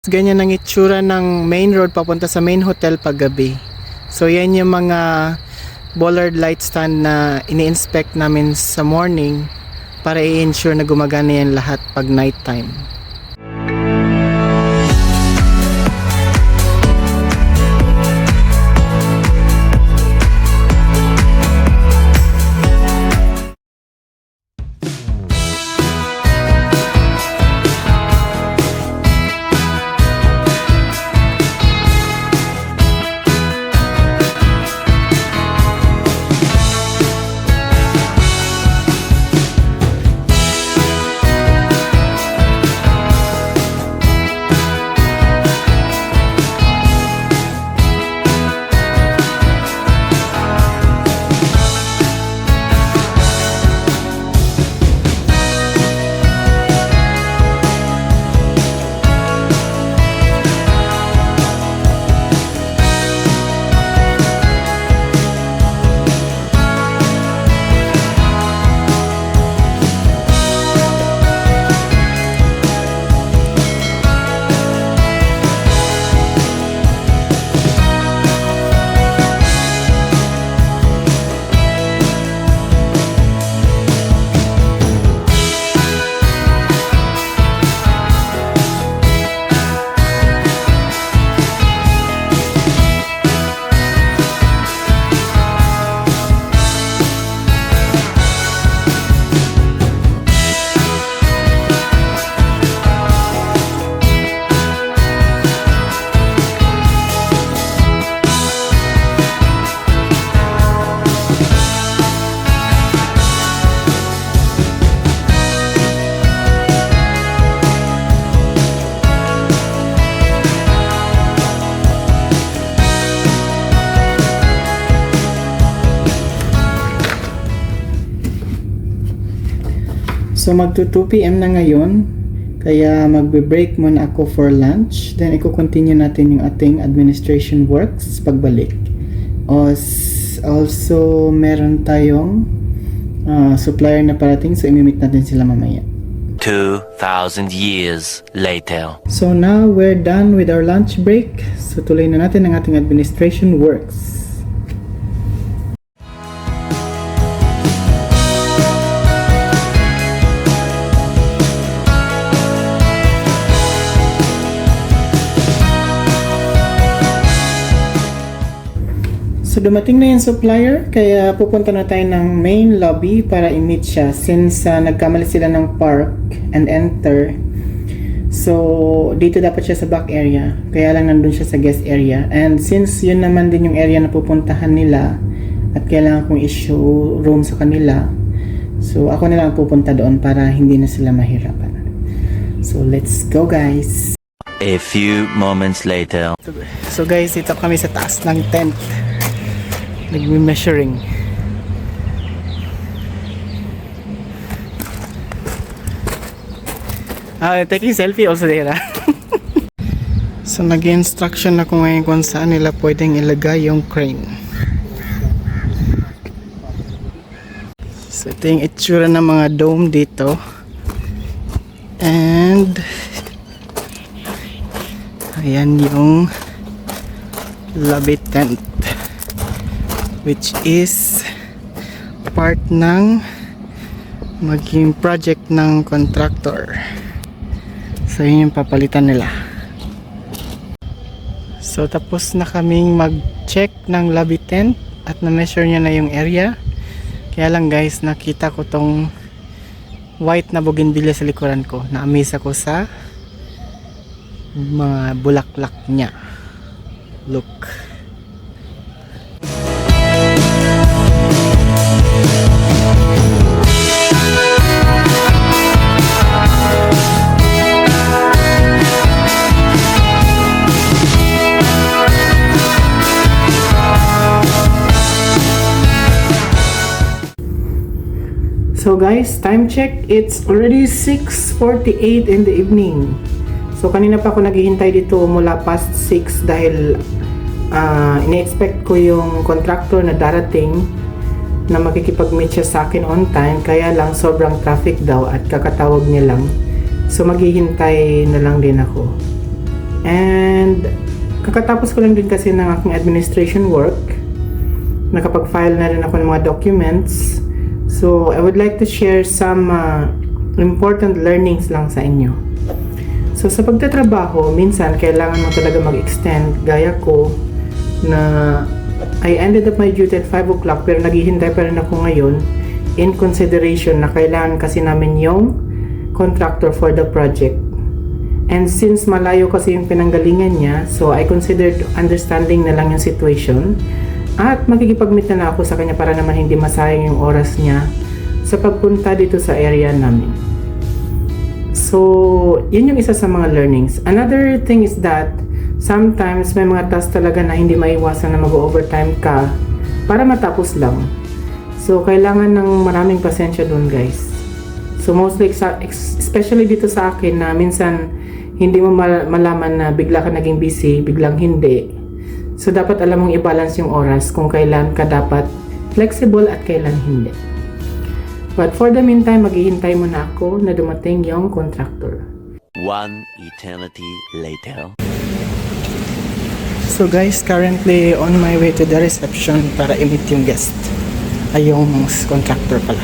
Ganyan ang itsura ng main road papunta sa main hotel paggabi. So yan yung mga bollard light stand na ini-inspect namin sa morning para i-ensure na gumagana yan lahat pag night time. So magto 2 PM na ngayon, kaya magbe-break muna ako for lunch, then i-continue natin yung ating administration works pagbalik. Also meron tayong supplier na parating, so i-meet natin sila mamaya. 2,000 years later. So now we're done with our lunch break, so tuloy na natin ang ating administration works. So dumating na yung supplier, kaya pupunta na tayo ng main lobby para i-meet siya since nagkamali sila ng park and enter. So dito dapat siya sa back area, kaya lang nandun siya sa guest area. And since yun naman din yung area na pupuntahan nila at kailangan kong issue room sa kanila, so ako na lang pupunta doon para hindi na sila mahirapan. So let's go guys! A few moments later. So guys, dito kami sa taas ng tent. Nagme-measuring. Taking selfie also there. So nag-instruction ako ngayon kung saan nila pwedeng ilagay yung crane. So ito yung itsura ng mga dome dito. And ayan yung lobby tent, which is part ng maging project ng contractor. So yun yung papalitan nila. So tapos na kaming mag-check ng lobby tent at na-measure niya na yung area. Kaya lang guys, nakita ko tong white na bougainvillea sa likuran ko. Na-amaze ako sa mga bulaklak niya. Look. So guys, time check, it's already 6:48 in the evening. So kanina pa ako naghihintay dito mula past 6 dahil ini-expect ko yung contractor na darating na makikipag-meet siya sa akin on time, kaya lang sobrang traffic daw at kakatawag niya lang. So maghihintay na lang din ako. And kakatapos ko lang din kasi ng aking administration work. Nakapag-file na rin ako ng mga documents. So, I would like to share some important learnings lang sa inyo. So, sa pagtatrabaho, minsan kailangan mo talaga mag-extend. Gaya ko na I ended up my duty at 5 o'clock pero naghihintay pa rin ako ngayon in consideration na kailangan kasi namin yung contractor for the project. And since malayo kasi yung pinanggalingan niya, so I considered understanding na lang yung situation at makikipag-meet na ako sa kanya para naman hindi masayang yung oras niya sa pagpunta dito sa area namin. So, yun yung isa sa mga learnings. Another thing is that sometimes may mga tasks talaga na hindi maiwasan na mag-overtime ka para matapos lang. So, kailangan ng maraming pasensya dun, guys. So, mostly, especially dito sa akin na minsan hindi mo malaman na bigla ka naging busy, biglang hindi. So, dapat alam mong i-balance yung oras kung kailan ka dapat flexible at kailan hindi. But for the meantime, maghihintay muna ako na dumating yung contractor. One eternity later. So guys, currently on my way to the reception para i-meet yung guest. Ay, yung contractor pala.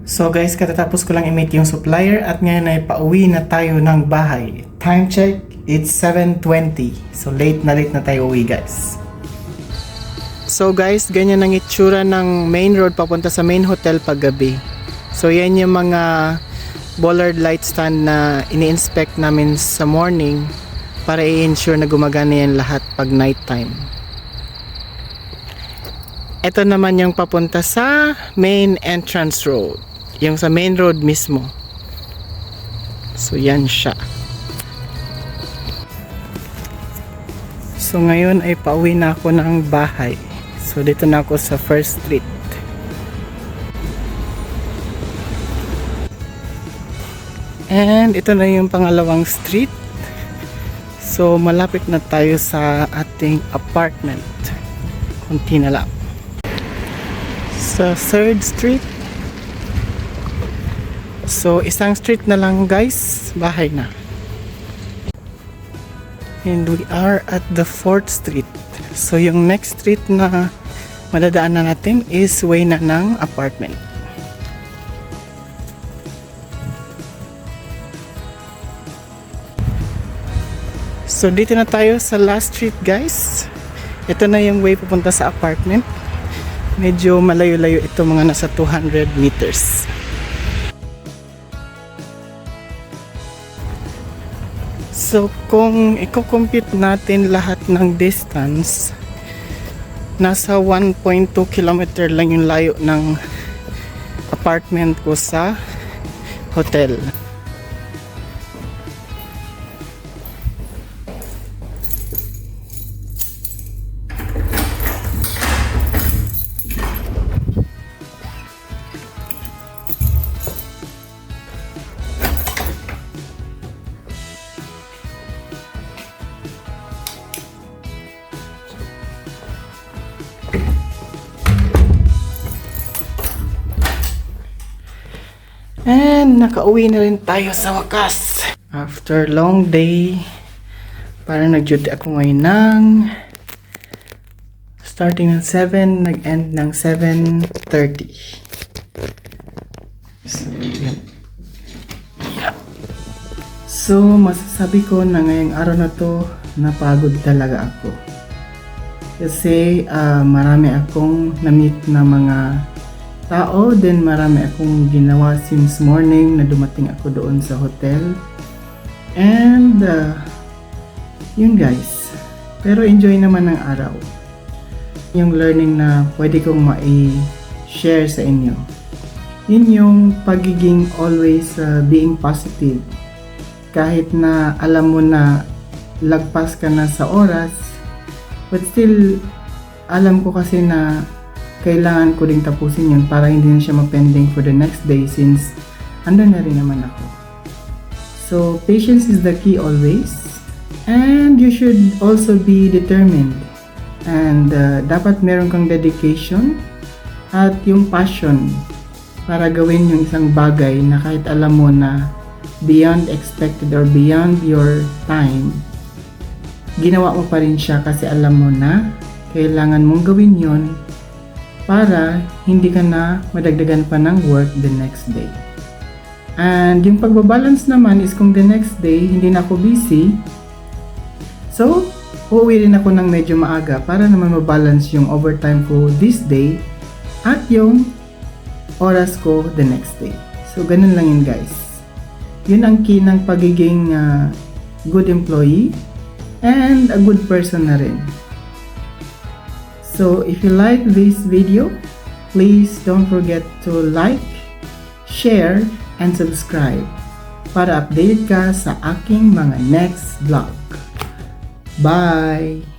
So guys, katatapos ko lang i-meet yung supplier at ngayon ay pauwi na tayo ng bahay. Time check, it's 7:20. So late na tayo uwi, guys. So guys, ganyan ang itsura ng main road papunta sa main hotel paggabi. So yan yung mga bollard light stand na ini-inspect namin sa morning para i-ensure na gumagana yan lahat pag night time. Ito naman yung papunta sa main entrance road. Yung sa main road mismo. So yan siya. So ngayon ay pauwi na ako ng bahay. So dito na ako sa First Street. And ito na yung pangalawang street. So malapit na tayo sa ating apartment. Kunti na lang. Sa Third Street. So isang street na lang, guys. Bahay na. And we are at the 4th Street. So yung next street na madadaanan natin is way na ng apartment. So dito na tayo sa last street, guys. Ito na yung way pupunta sa apartment. Medyo malayo-layo ito, mga nasa 200 meters. So kung i-compute natin lahat ng distance, nasa 1.2 kilometer lang yung layo ng apartment ko sa hotel. And nakauwi na rin tayo sa wakas. After long day, parang nag-duty ako ngayon ng starting ng 7, nag-end ng 7:30. So, yan. Yeah. So, masasabi ko na ngayong araw na to, napagod talaga ako. Kasi marami akong na-meet na mga tao, then marami akong ginawa since morning na dumating ako doon sa hotel. And yun, guys, pero enjoy naman ang araw. Yung learning na pwede kong ma-share sa inyo, yun yung pagiging always being positive. Kahit na alam mo na lagpas ka na sa oras, but still alam ko kasi na kailangan ko ding tapusin yun para hindi na siya ma-pending for the next day since andun na rin naman ako. So, patience is the key always. And you should also be determined. And dapat meron kang dedication at yung passion para gawin yung isang bagay na kahit alam mo na beyond expected or beyond your time, ginawa mo pa rin siya kasi alam mo na kailangan mong gawin yon para hindi ka na madagdagan pa ng work the next day. And yung pagbabalance naman is kung the next day hindi na ako busy, so uuwi rin ako ng medyo maaga para naman mabalance yung overtime ko this day at yung oras ko the next day. So ganun lang yun guys. Yun ang key ng pagiging good employee and a good person na rin. So if you like this video, please don't forget to like, share, and subscribe para updated ka sa aking mga next vlog. Bye!